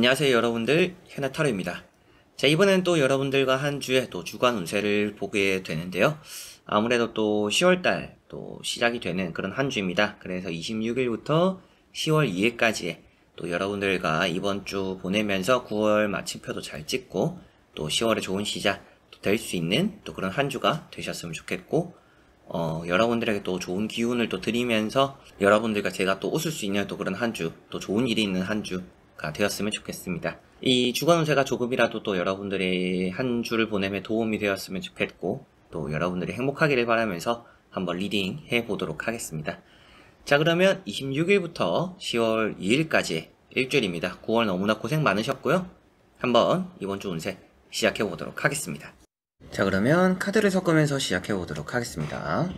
안녕하세요 여러분들, 현아타로입니다. 자, 이번엔 또 여러분들과 한 주의 또 주간 운세를 보게 되는데요. 아무래도 또 10월달 또 시작이 되는 그런 한 주입니다. 그래서 26일부터 10월 2일까지의 또 여러분들과 이번 주 보내면서 9월 마침표도 잘 찍고 또 10월에 좋은 시작 될 수 있는 또 그런 한 주가 되셨으면 좋겠고, 여러분들에게 또 좋은 기운을 또 드리면서 여러분들과 제가 또 웃을 수 있는 또 그런 한 주, 또 좋은 일이 있는 한 주가 되었으면 좋겠습니다. 이 주간 운세가 조금이라도 또 여러분들의 한 주를 보내며 도움이 되었으면 좋겠고, 또 여러분들이 행복하기를 바라면서 한번 리딩 해보도록 하겠습니다. 자, 그러면 26일부터 10월 2일까지 일주일입니다. 9월 너무나 고생 많으셨고요. 한번 이번 주 운세 시작해보도록 하겠습니다. 자, 그러면 카드를 섞으면서 시작해보도록 하겠습니다.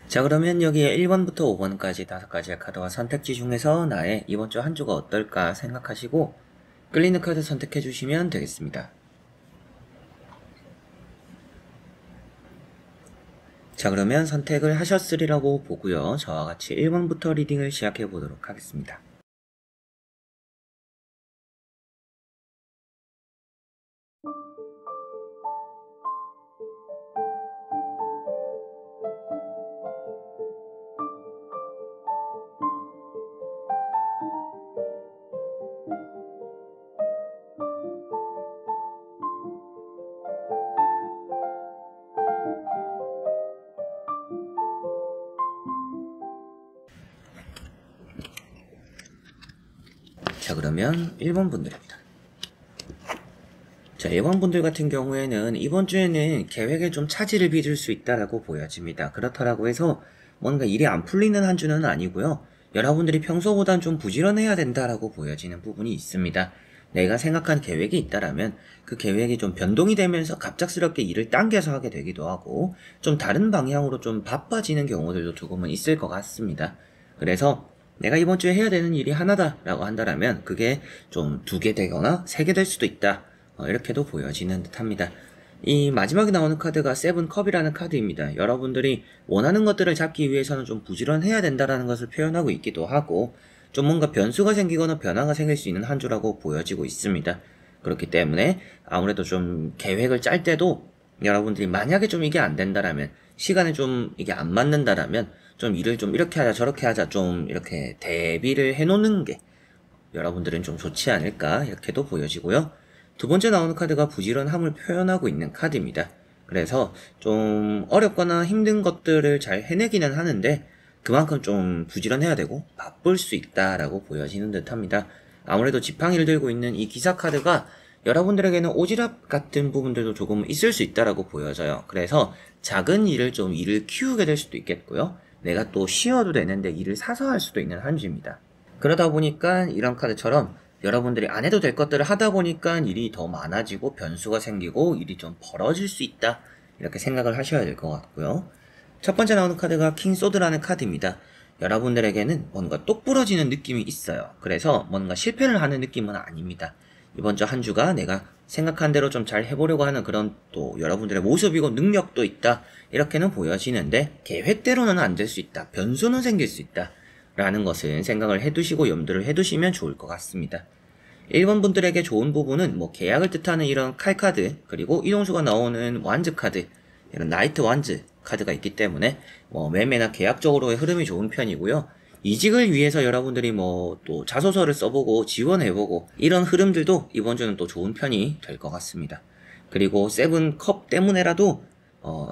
자, 그러면 여기에 1번부터 5번까지 5가지의 카드와 선택지 중에서 나의 이번 주 한 주가 어떨까 생각하시고 끌리는 카드 선택해 주시면 되겠습니다. 자, 그러면 선택을 하셨으리라고 보고요. 저와 같이 1번부터 리딩을 시작해 보도록 하겠습니다. 자, 그러면 1번 분들입니다. 자, 1번 분들 같은 경우에는 이번 주에는 계획에 좀 차질을 빚을 수 있다라고 보여집니다. 그렇다라고 해서 뭔가 일이 안 풀리는 한 주는 아니고요. 여러분들이 평소보단 좀 부지런해야 된다라고 보여지는 부분이 있습니다. 내가 생각한 계획이 있다라면 그 계획이 좀 변동이 되면서 갑작스럽게 일을 당겨서 하게 되기도 하고 좀 다른 방향으로 좀 바빠지는 경우들도 조금은 있을 것 같습니다. 그래서 내가 이번 주에 해야 되는 일이 하나다라고 한다라면 그게 좀 2개 되거나 3개 될 수도 있다. 이렇게도 보여지는 듯 합니다. 이 마지막에 나오는 카드가 세븐컵이라는 카드입니다. 여러분들이 원하는 것들을 잡기 위해서는 좀 부지런해야 된다라는 것을 표현하고 있기도 하고 좀 뭔가 변수가 생기거나 변화가 생길 수 있는 한 주라고 보여지고 있습니다. 그렇기 때문에 아무래도 좀 계획을 짤 때도 여러분들이 만약에 좀 이게 안 된다라면 시간에 좀 이게 안 맞는다라면 좀 일을 좀 이렇게 하자 저렇게 하자 좀 이렇게 대비를 해놓는 게 여러분들은 좀 좋지 않을까 이렇게도 보여지고요. 두 번째 나오는 카드가 부지런함을 표현하고 있는 카드입니다. 그래서 좀 어렵거나 힘든 것들을 잘 해내기는 하는데 그만큼 좀 부지런해야 되고 바쁠 수 있다라고 보여지는 듯 합니다. 아무래도 지팡이를 들고 있는 이 기사 카드가 여러분들에게는 오지랖 같은 부분들도 조금 있을 수 있다라고 보여져요. 그래서 작은 일을 키우게 될 수도 있겠고요. 내가 또 쉬어도 되는데 일을 사서 할 수도 있는 한 주입니다. 그러다 보니까 이런 카드처럼 여러분들이 안 해도 될 것들을 하다 보니까 일이 더 많아지고 변수가 생기고 일이 좀 벌어질 수 있다. 이렇게 생각을 하셔야 될 것 같고요. 첫 번째 나오는 카드가 킹소드라는 카드입니다. 여러분들에게는 뭔가 똑부러지는 느낌이 있어요. 그래서 뭔가 실패를 하는 느낌은 아닙니다. 이번 주 한 주가 내가 생각한 대로 좀 잘 해보려고 하는 그런 또 여러분들의 모습이고 능력도 있다. 이렇게는 보여지는데 계획대로는 안 될 수 있다. 변수는 생길 수 있다. 라는 것은 생각을 해두시고 염두를 해두시면 좋을 것 같습니다. 1번 분들에게 좋은 부분은 계약을 뜻하는 이런 칼카드, 그리고 이동수가 나오는 완즈 카드, 이런 나이트 완즈 카드가 있기 때문에 매매나 계약적으로의 흐름이 좋은 편이고요. 이직을 위해서 여러분들이 또 자소서를 써보고 지원해보고 이런 흐름들도 이번 주는 또 좋은 편이 될 것 같습니다. 그리고 세븐컵 때문에라도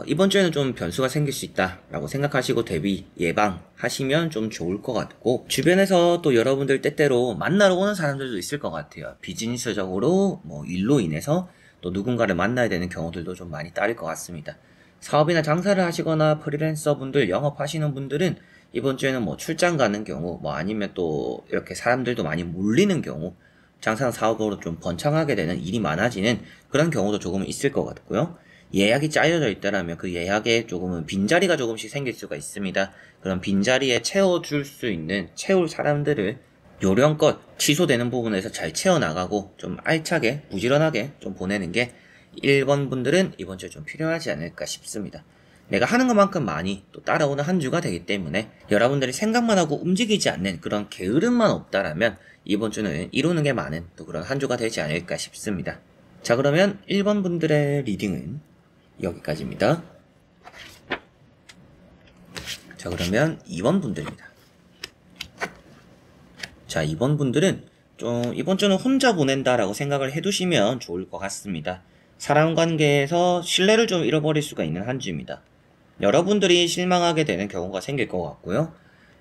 이번 주에는 좀 변수가 생길 수 있다라고 생각하시고 대비 예방하시면 좀 좋을 것 같고, 주변에서 또 여러분들 때때로 만나러 오는 사람들도 있을 것 같아요. 비즈니스적으로 일로 인해서 또 누군가를 만나야 되는 경우들도 좀 많이 따를 것 같습니다. 사업이나 장사를 하시거나 프리랜서 분들, 영업하시는 분들은 이번 주에는 출장 가는 경우, 아니면 또 이렇게 사람들도 많이 몰리는 경우, 장사나 사업으로 좀 번창하게 되는 일이 많아지는 그런 경우도 조금은 있을 것 같고요. 예약이 짜여져 있다라면 그 예약에 조금은 빈자리가 조금씩 생길 수가 있습니다. 그런 빈자리에 채워줄 수 있는 채울 사람들을 요령껏 취소되는 부분에서 잘 채워나가고 좀 알차게 부지런하게 좀 보내는 게 1번 분들은 이번 주에 좀 필요하지 않을까 싶습니다. 내가 하는 것만큼 많이 또 따라오는 한 주가 되기 때문에 여러분들이 생각만 하고 움직이지 않는 그런 게으름만 없다라면 이번 주는 이루는 게 많은 또 그런 한 주가 되지 않을까 싶습니다. 자, 그러면 1번 분들의 리딩은 여기까지입니다. 자, 그러면 2번 분들입니다. 자, 2번 분들은 좀 이번 주는 혼자 보낸다라고 생각을 해두시면 좋을 것 같습니다. 사람 관계에서 신뢰를 좀 잃어버릴 수가 있는 한 주입니다. 여러분들이 실망하게 되는 경우가 생길 것 같고요.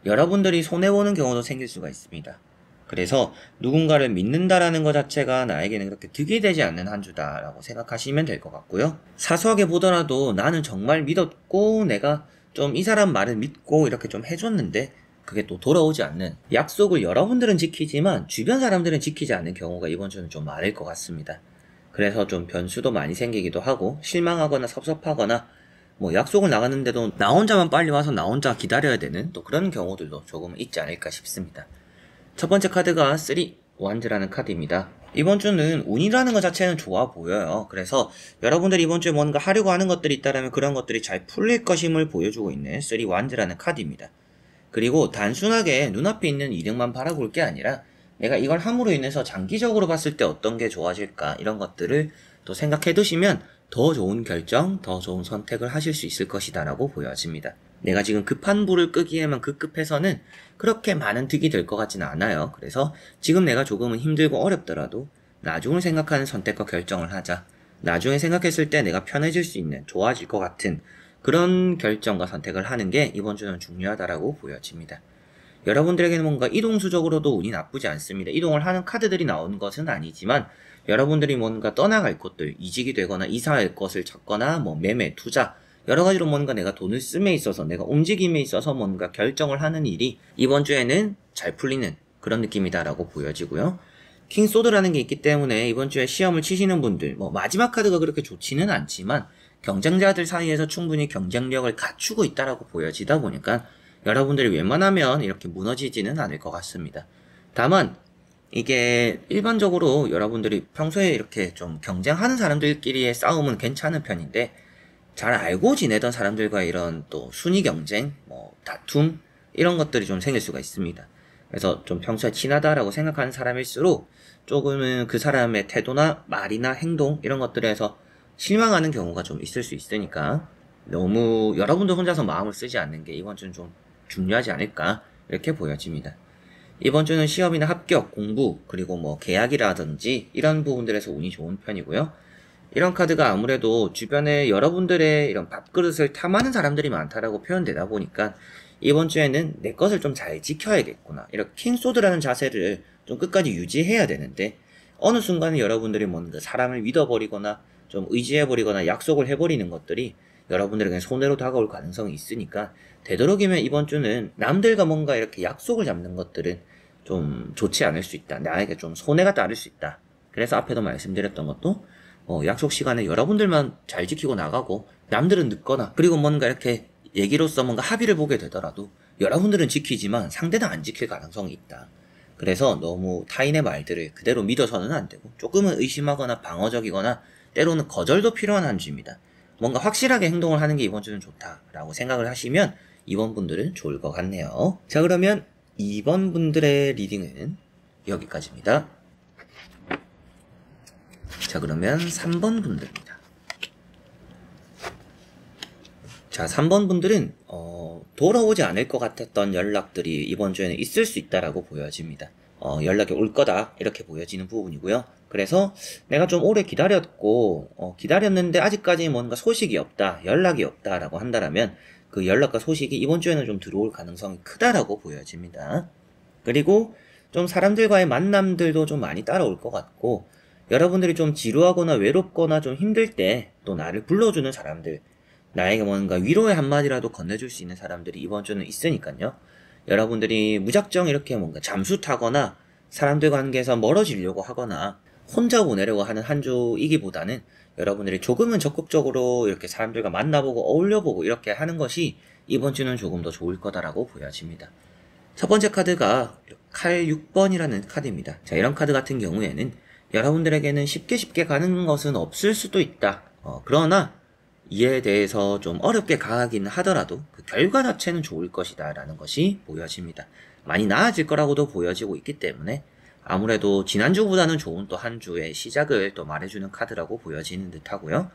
여러분들이 손해보는 경우도 생길 수가 있습니다. 그래서 누군가를 믿는다라는 것 자체가 나에게는 그렇게 득이 되지 않는 한 주다라고 생각하시면 될 것 같고요. 사소하게 보더라도 나는 정말 믿었고 내가 좀 이 사람 말을 믿고 이렇게 좀 해줬는데 그게 또 돌아오지 않는, 약속을 여러분들은 지키지만 주변 사람들은 지키지 않는 경우가 이번 주는 좀 많을 것 같습니다. 그래서 좀 변수도 많이 생기기도 하고 실망하거나 섭섭하거나 뭐 약속을 나갔는데도 나 혼자만 빨리 와서 나 혼자 기다려야 되는 또 그런 경우들도 조금 있지 않을까 싶습니다. 첫 번째 카드가 3 원즈라는 카드입니다. 이번 주는 운이라는 것 자체는 좋아 보여요. 그래서 여러분들이 이번 주에 뭔가 하려고 하는 것들이 있다면 그런 것들이 잘 풀릴 것임을 보여주고 있는 3 원즈라는 카드입니다. 그리고 단순하게 눈앞에 있는 이득만 바라볼 게 아니라 내가 이걸 함으로 인해서 장기적으로 봤을 때 어떤 게 좋아질까 이런 것들을 또 생각해 두시면 더 좋은 결정, 더 좋은 선택을 하실 수 있을 것이다 라고 보여집니다. 내가 지금 급한 불을 끄기에만 급급해서는 그렇게 많은 득이 될 것 같지는 않아요. 그래서 지금 내가 조금은 힘들고 어렵더라도 나중을 생각하는 선택과 결정을 하자. 나중에 생각했을 때 내가 편해질 수 있는, 좋아질 것 같은 그런 결정과 선택을 하는 게 이번 주는 중요하다라고 보여집니다. 여러분들에게는 뭔가 이동수적으로도 운이 나쁘지 않습니다. 이동을 하는 카드들이 나오는 것은 아니지만 여러분들이 뭔가 떠나갈 곳들, 이직이 되거나 이사할 것을 찾거나 뭐 매매, 투자 여러가지로 뭔가 내가 돈을 씀에 있어서 내가 움직임에 있어서 뭔가 결정을 하는 일이 이번 주에는 잘 풀리는 그런 느낌이다라고 보여지고요. 킹소드라는 게 있기 때문에 이번 주에 시험을 치시는 분들, 뭐 마지막 카드가 그렇게 좋지는 않지만 경쟁자들 사이에서 충분히 경쟁력을 갖추고 있다라고 보여지다 보니까 여러분들이 웬만하면 이렇게 무너지지는 않을 것 같습니다. 다만 이게 일반적으로 여러분들이 평소에 이렇게 좀 경쟁하는 사람들끼리의 싸움은 괜찮은 편인데 잘 알고 지내던 사람들과 이런 또 순위 경쟁, 뭐 다툼 이런 것들이 좀 생길 수가 있습니다. 그래서 좀 평소에 친하다라고 생각하는 사람일수록 조금은 그 사람의 태도나 말이나 행동 이런 것들에서 실망하는 경우가 좀 있을 수 있으니까 너무 여러분들 혼자서 마음을 쓰지 않는 게 이번 주는 좀 중요하지 않을까 이렇게 보여집니다. 이번 주는 시험이나 합격, 공부, 그리고 뭐 계약이라든지 이런 부분들에서 운이 좋은 편이고요. 이런 카드가 아무래도 주변에 여러분들의 이런 밥그릇을 탐하는 사람들이 많다라고 표현되다 보니까 이번 주에는 내 것을 좀 잘 지켜야겠구나. 이렇게 킹소드라는 자세를 좀 끝까지 유지해야 되는데 어느 순간에 여러분들이 뭔가 사람을 믿어버리거나 좀 의지해버리거나 약속을 해버리는 것들이 여러분들에게 손해로 다가올 가능성이 있으니까 되도록이면 이번 주는 남들과 뭔가 이렇게 약속을 잡는 것들은 좀 좋지 않을 수 있다. 나에게 좀 손해가 따를 수 있다. 그래서 앞에도 말씀드렸던 것도 약속 시간에 여러분들만 잘 지키고 나가고 남들은 늦거나 그리고 뭔가 이렇게 얘기로서 뭔가 합의를 보게 되더라도 여러분들은 지키지만 상대는 안 지킬 가능성이 있다. 그래서 너무 타인의 말들을 그대로 믿어서는 안 되고 조금은 의심하거나 방어적이거나 때로는 거절도 필요한 한 주입니다. 뭔가 확실하게 행동을 하는 게 이번 주는 좋다라고 생각을 하시면 이번 분들은 좋을 것 같네요. 자, 그러면 2번 분들의 리딩은 여기까지입니다. 자, 그러면 3번 분들입니다. 자, 3번 분들은 돌아오지 않을 것 같았던 연락들이 이번 주에는 있을 수 있다라고 보여집니다. 연락이 올 거다 이렇게 보여지는 부분이고요. 그래서 내가 좀 오래 기다렸고 기다렸는데 아직까지 뭔가 소식이 없다, 연락이 없다라고 한다라면 그 연락과 소식이 이번 주에는 좀 들어올 가능성이 크다라고 보여집니다. 그리고 좀 사람들과의 만남들도 좀 많이 따라올 것 같고 여러분들이 좀 지루하거나 외롭거나 좀 힘들 때 또 나를 불러주는 사람들, 나에게 뭔가 위로의 한마디라도 건네줄 수 있는 사람들이 이번 주는 있으니까요. 여러분들이 무작정 이렇게 뭔가 잠수 타거나 사람들 관계에서 멀어지려고 하거나 혼자 보내려고 하는 한 주이기보다는 여러분들이 조금은 적극적으로 이렇게 사람들과 만나보고 어울려보고 이렇게 하는 것이 이번 주는 조금 더 좋을 거다라고 보여집니다. 첫 번째 카드가 칼 6번이라는 카드입니다. 자, 이런 카드 같은 경우에는 여러분들에게는 쉽게 가는 것은 없을 수도 있다. 그러나 이에 대해서 좀 어렵게 가긴 하더라도 그 결과 자체는 좋을 것이다 라는 것이 보여집니다. 많이 나아질 거라고도 보여지고 있기 때문에 아무래도 지난주보다는 좋은 또 한 주의 시작을 또 말해주는 카드라고 보여지는 듯 하고요.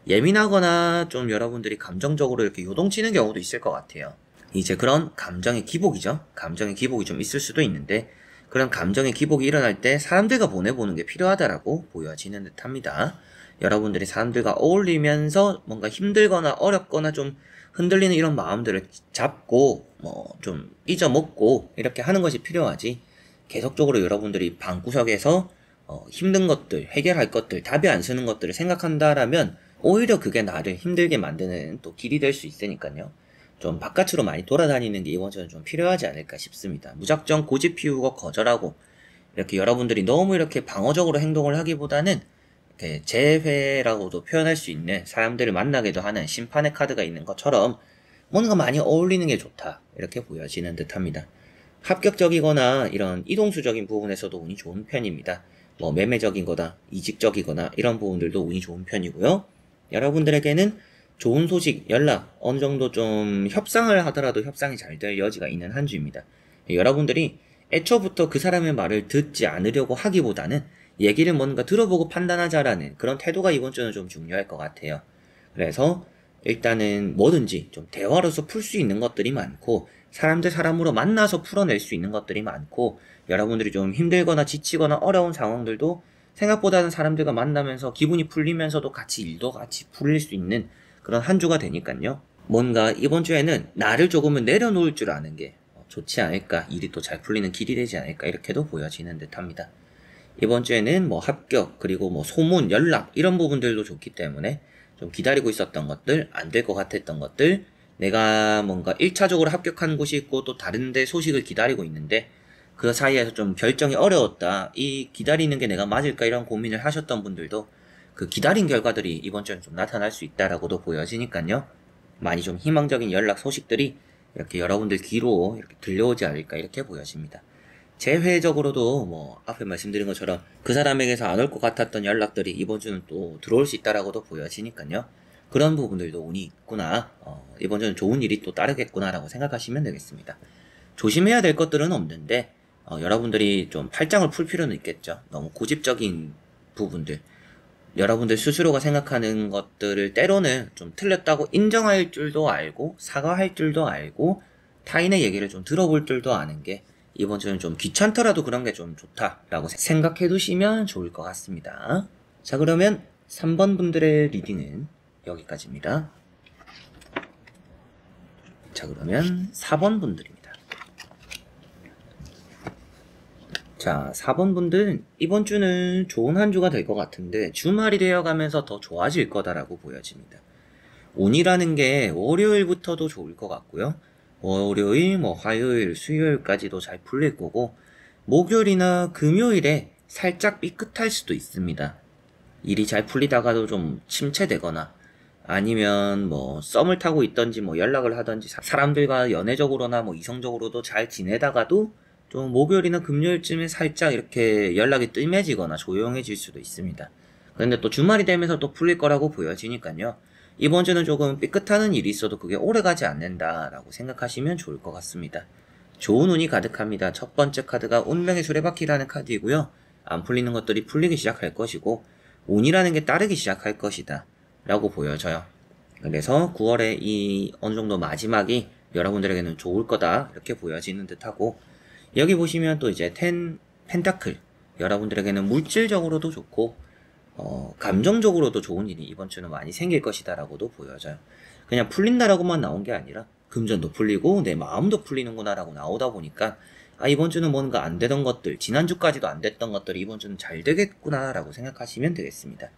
예민하거나 좀 여러분들이 감정적으로 이렇게 요동치는 경우도 있을 것 같아요. 이제 그런 감정의 기복이죠. 감정의 기복이 좀 있을 수도 있는데 그런 감정의 기복이 일어날 때 사람들과 보내보는 게 필요하다라고 보여지는 듯 합니다. 여러분들이 사람들과 어울리면서 뭔가 힘들거나 어렵거나 좀 흔들리는 이런 마음들을 잡고 좀 잊어먹고 이렇게 하는 것이 필요하지, 계속적으로 여러분들이 방구석에서 힘든 것들, 해결할 것들, 답이 안 쓰는 것들을 생각한다라면 오히려 그게 나를 힘들게 만드는 또 길이 될 수 있으니까요. 좀 바깥으로 많이 돌아다니는 게 이번 주는 좀 필요하지 않을까 싶습니다. 무작정 고집 피우고 거절하고 이렇게 여러분들이 너무 이렇게 방어적으로 행동을 하기보다는 이렇게 재회라고도 표현할 수 있는 사람들을 만나기도 하는 심판의 카드가 있는 것처럼 뭔가 많이 어울리는 게 좋다 이렇게 보여지는 듯 합니다. 합격적이거나 이런 이동수적인 부분에서도 운이 좋은 편입니다. 매매적인 거다, 이직적이거나 이런 부분들도 운이 좋은 편이고요. 여러분들에게는 좋은 소식, 연락, 어느 정도 좀 협상을 하더라도 협상이 잘 될 여지가 있는 한 주입니다. 여러분들이 애초부터 그 사람의 말을 듣지 않으려고 하기보다는 얘기를 뭔가 들어보고 판단하자라는 그런 태도가 이번 주는 좀 중요할 것 같아요. 그래서 일단은 뭐든지 좀 대화로서 풀 수 있는 것들이 많고 사람들 사람으로 만나서 풀어낼 수 있는 것들이 많고 여러분들이 좀 힘들거나 지치거나 어려운 상황들도 생각보다는 사람들과 만나면서 기분이 풀리면서도 같이 일도 같이 풀릴 수 있는 그런 한 주가 되니까요. 뭔가 이번 주에는 나를 조금은 내려놓을 줄 아는 게 좋지 않을까, 일이 또 잘 풀리는 길이 되지 않을까 이렇게도 보여지는 듯 합니다. 이번 주에는 합격, 그리고 소문, 연락 이런 부분들도 좋기 때문에 좀 기다리고 있었던 것들, 안 될 것 같았던 것들, 내가 뭔가 1차적으로 합격한 곳이 있고 또 다른데 소식을 기다리고 있는데 그 사이에서 좀 결정이 어려웠다, 이 기다리는 게 내가 맞을까 이런 고민을 하셨던 분들도 그 기다린 결과들이 이번 주에는 좀 나타날 수 있다라고도 보여지니까요. 많이 좀 희망적인 연락 소식들이 이렇게 여러분들 귀로 이렇게 들려오지 않을까 이렇게 보여집니다. 재회적으로도 앞에 말씀드린 것처럼 그 사람에게서 안 올 것 같았던 연락들이 이번 주는 또 들어올 수 있다라고도 보여지니까요. 그런 부분들도 운이 있구나, 이번 주는 좋은 일이 또 따르겠구나라고 생각하시면 되겠습니다. 조심해야 될 것들은 없는데 여러분들이 좀 팔짱을 풀 필요는 있겠죠. 너무 고집적인 부분들, 여러분들 스스로가 생각하는 것들을 때로는 좀 틀렸다고 인정할 줄도 알고 사과할 줄도 알고 타인의 얘기를 좀 들어볼 줄도 아는 게 이번 주는 좀 귀찮더라도 그런 게 좀 좋다라고 생각해 두시면 좋을 것 같습니다. 자, 그러면 3번 분들의 리딩은 여기까지입니다. 자, 그러면 4번 분들입니다. 자, 4번 분들은 이번 주는 좋은 한 주가 될 것 같은데 주말이 되어가면서 더 좋아질 거다라고 보여집니다. 운이라는 게 월요일부터도 좋을 것 같고요. 월요일, 화요일, 수요일까지도 잘 풀릴 거고 목요일이나 금요일에 살짝 삐끗할 수도 있습니다. 일이 잘 풀리다가도 좀 침체되거나 아니면 썸을 타고 있던지 연락을 하던지 사람들과 연애적으로나 이성적으로도 잘 지내다가도 좀 목요일이나 금요일쯤에 살짝 이렇게 연락이 뜸해지거나 조용해질 수도 있습니다. 그런데 또 주말이 되면서 또 풀릴 거라고 보여지니까요. 이번 주는 조금 삐끗하는 일이 있어도 그게 오래가지 않는다라고 생각하시면 좋을 것 같습니다. 좋은 운이 가득합니다. 첫 번째 카드가 운명의 수레바퀴라는 카드이고요. 안 풀리는 것들이 풀리기 시작할 것이고 운이라는 게 따르기 시작할 것이다 라고 보여져요. 그래서 9월에 이 어느 정도 마지막이 여러분들에게는 좋을 거다 이렇게 보여지는 듯하고, 여기 보시면 또 이제 10 펜타클, 여러분들에게는 물질적으로도 좋고 감정적으로도 좋은 일이 이번 주는 많이 생길 것이다 라고도 보여져요. 그냥 풀린다라고만 나온 게 아니라 금전도 풀리고 내 마음도 풀리는구나 라고 나오다 보니까 이번 주는 뭔가 안 되던 것들, 지난주까지도 안 됐던 것들이 이번 주는 잘 되겠구나 라고 생각하시면 되겠습니다.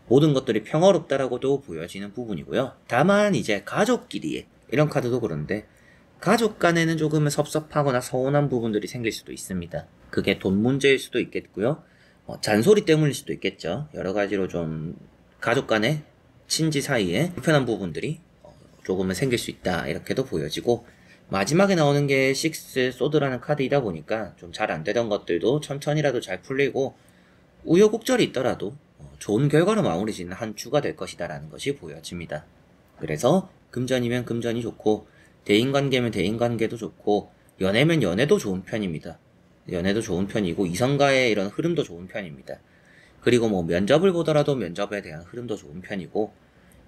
모든 것들이 평화롭다라고도 보여지는 부분이고요. 다만 이제 가족끼리, 이런 카드도 그런데 가족 간에는 조금은 섭섭하거나 서운한 부분들이 생길 수도 있습니다. 그게 돈 문제일 수도 있겠고요. 잔소리 때문일 수도 있겠죠. 여러 가지로 좀 가족 간에 친지 사이에 불편한 부분들이 조금은 생길 수 있다 이렇게도 보여지고, 마지막에 나오는 게 6 소드라는 카드이다 보니까 좀 잘 안되던 것들도 천천히라도 잘 풀리고 우여곡절이 있더라도 좋은 결과로 마무리 짓는 한 주가 될 것이다 라는 것이 보여집니다. 그래서 금전이면 금전이 좋고, 대인관계면 대인관계도 좋고, 연애면 연애도 좋은 편입니다. 연애도 좋은 편이고, 이성과의 이런 흐름도 좋은 편입니다. 그리고 뭐 면접을 보더라도 면접에 대한 흐름도 좋은 편이고,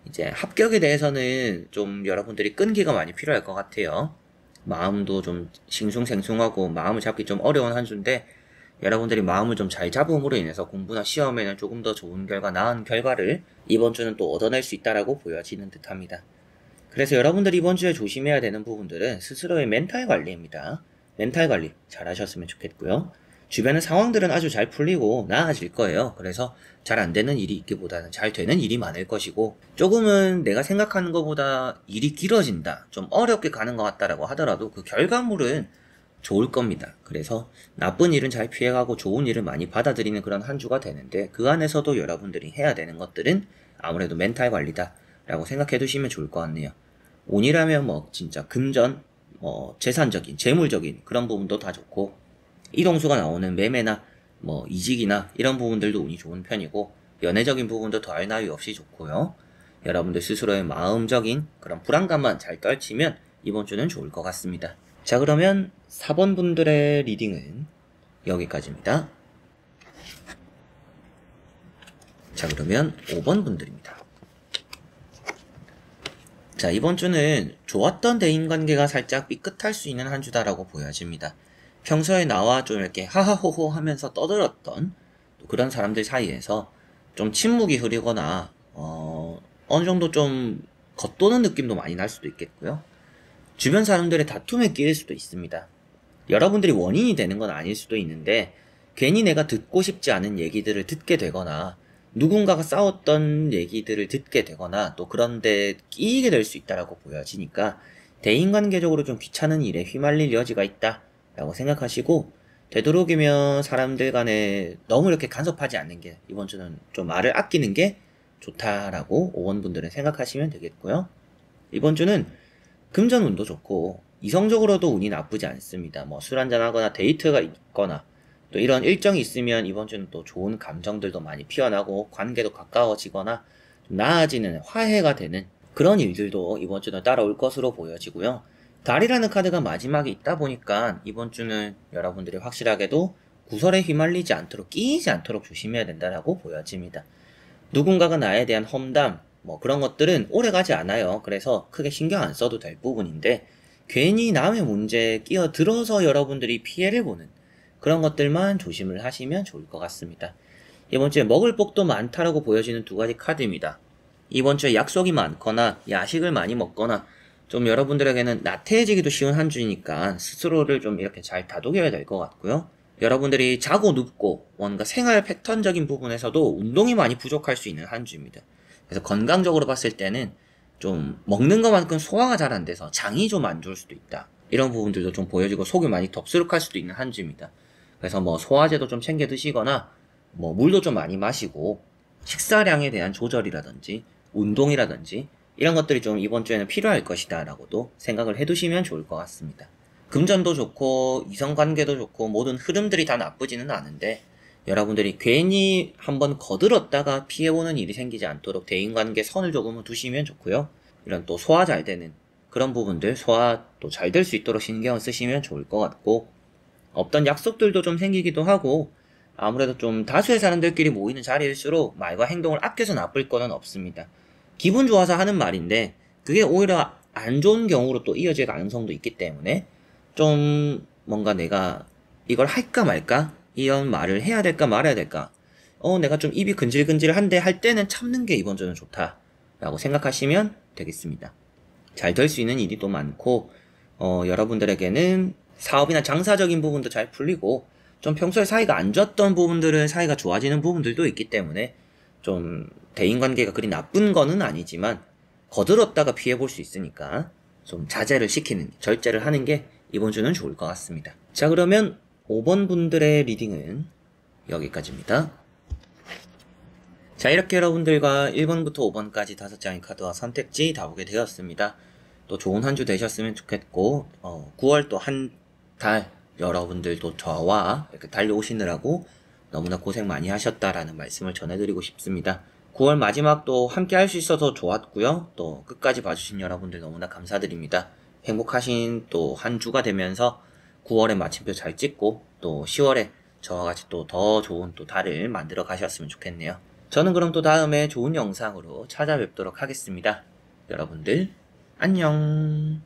이제 합격에 대해서는 좀 여러분들이 끈기가 많이 필요할 것 같아요. 마음도 좀 싱숭생숭하고 마음을 잡기 좀 어려운 한 주인데, 여러분들이 마음을 좀 잘 잡음으로 인해서 공부나 시험에는 조금 더 좋은 결과, 나은 결과를 이번 주는 또 얻어낼 수 있다라고 보여지는 듯 합니다. 그래서 여러분들이 이번 주에 조심해야 되는 부분들은 스스로의 멘탈 관리입니다. 멘탈 관리 잘 하셨으면 좋겠고요. 주변의 상황들은 아주 잘 풀리고 나아질 거예요. 그래서 잘 안 되는 일이 있기보다는 잘 되는 일이 많을 것이고, 조금은 내가 생각하는 것보다 일이 길어진다, 좀 어렵게 가는 것 같다라고 하더라도 그 결과물은 좋을 겁니다. 그래서 나쁜 일은 잘 피해가고 좋은 일을 많이 받아들이는 그런 한 주가 되는데, 그 안에서도 여러분들이 해야 되는 것들은 아무래도 멘탈 관리다 라고 생각해 두시면 좋을 것 같네요. 운이라면 뭐 진짜 금전, 재산적인, 재물적인 그런 부분도 다 좋고, 이동수가 나오는 매매나 뭐 이직이나 이런 부분들도 운이 좋은 편이고, 연애적인 부분도 더할 나위 없이 좋고요. 여러분들 스스로의 마음적인 그런 불안감만 잘 떨치면 이번 주는 좋을 것 같습니다. 자, 그러면 4번 분들의 리딩은 여기까지입니다. 자, 그러면 5번 분들입니다. 자, 이번 주는 좋았던 대인관계가 살짝 삐끗할 수 있는 한 주다라고 보여집니다. 평소에 나와 좀 이렇게 하하호호 하면서 떠들었던 그런 사람들 사이에서 좀 침묵이 흐르거나 어느 정도 좀 겉도는 느낌도 많이 날 수도 있겠고요. 주변 사람들의 다툼에 끼일 수도 있습니다. 여러분들이 원인이 되는 건 아닐 수도 있는데, 괜히 내가 듣고 싶지 않은 얘기들을 듣게 되거나 누군가가 싸웠던 얘기들을 듣게 되거나 또 그런데 끼이게 될 수 있다라고 보여지니까, 대인관계적으로 좀 귀찮은 일에 휘말릴 여지가 있다 라고 생각하시고, 되도록이면 사람들 간에 너무 이렇게 간섭하지 않는 게, 이번 주는 좀 말을 아끼는 게 좋다라고 5번 분들은 생각하시면 되겠고요. 이번 주는 금전운도 좋고 이성적으로도 운이 나쁘지 않습니다. 뭐 술 한잔 하거나 데이트가 있거나 또 이런 일정이 있으면 이번 주는 또 좋은 감정들도 많이 피어나고 관계도 가까워지거나 좀 나아지는, 화해가 되는 그런 일들도 이번 주는 따라올 것으로 보여지고요. 달이라는 카드가 마지막에 있다 보니까 이번 주는 여러분들이 확실하게도 구설에 휘말리지 않도록, 끼이지 않도록 조심해야 된다라고 보여집니다. 누군가가 나에 대한 험담, 뭐 그런 것들은 오래가지 않아요. 그래서 크게 신경 안 써도 될 부분인데, 괜히 남의 문제에 끼어들어서 여러분들이 피해를 보는 그런 것들만 조심을 하시면 좋을 것 같습니다. 이번 주에 먹을 복도 많다라고 보여지는 두 가지 카드입니다. 이번 주에 약속이 많거나 야식을 많이 먹거나 좀 여러분들에게는 나태해지기도 쉬운 한 주니까 스스로를 좀 이렇게 잘 다독여야 될 것 같고요. 여러분들이 자고 눕고 뭔가 생활 패턴적인 부분에서도 운동이 많이 부족할 수 있는 한 주입니다. 그래서 건강적으로 봤을 때는 좀 먹는 것만큼 소화가 잘 안 돼서 장이 좀 안 좋을 수도 있다, 이런 부분들도 좀 보여지고 속이 많이 덥수룩할 수도 있는 한 주입니다. 그래서 뭐 소화제도 좀 챙겨 드시거나 뭐 물도 좀 많이 마시고 식사량에 대한 조절이라든지 운동이라든지 이런 것들이 좀 이번 주에는 필요할 것이다 라고도 생각을 해두시면 좋을 것 같습니다. 금전도 좋고 이성관계도 좋고 모든 흐름들이 다 나쁘지는 않은데, 여러분들이 괜히 한번 거들었다가 피해보는 일이 생기지 않도록 대인관계 선을 조금은 두시면 좋고요. 이런 또 소화 잘 되는 그런 부분들, 소화 또 잘 될 수 있도록 신경을 쓰시면 좋을 것 같고, 없던 약속들도 좀 생기기도 하고, 아무래도 좀 다수의 사람들끼리 모이는 자리일수록 말과 행동을 아껴서 나쁠 거는 없습니다. 기분 좋아서 하는 말인데 그게 오히려 안 좋은 경우로 또 이어질 가능성도 있기 때문에, 좀 뭔가 내가 이걸 할까 말까, 이런 말을 해야 될까 말아야 될까, 내가 좀 입이 근질근질한데 할 때는 참는 게 이번 주는 좋다 라고 생각하시면 되겠습니다. 잘 될 수 있는 일이 또 많고, 여러분들에게는 사업이나 장사적인 부분도 잘 풀리고, 좀 평소에 사이가 안 좋았던 부분들은 사이가 좋아지는 부분들도 있기 때문에, 좀 대인관계가 그리 나쁜 거는 아니지만 거들었다가 피해볼 수 있으니까 좀 자제를 시키는, 절제를 하는 게 이번 주는 좋을 것 같습니다. 자, 그러면 5번 분들의 리딩은 여기까지입니다. 자, 이렇게 여러분들과 1번부터 5번까지 5장의 카드와 선택지 다 보게 되었습니다. 또 좋은 한 주 되셨으면 좋겠고 9월 또 한 달 여러분들도 저와 이렇게 달려오시느라고 너무나 고생 많이 하셨다라는 말씀을 전해드리고 싶습니다. 9월 마지막도 함께 할 수 있어서 좋았고요. 또 끝까지 봐주신 여러분들 너무나 감사드립니다. 행복하신 또 한 주가 되면서 9월에 마침표 잘 찍고 또 10월에 저와 같이 또 더 좋은 또 달을 만들어 가셨으면 좋겠네요. 저는 그럼 또 다음에 좋은 영상으로 찾아뵙도록 하겠습니다. 여러분들 안녕.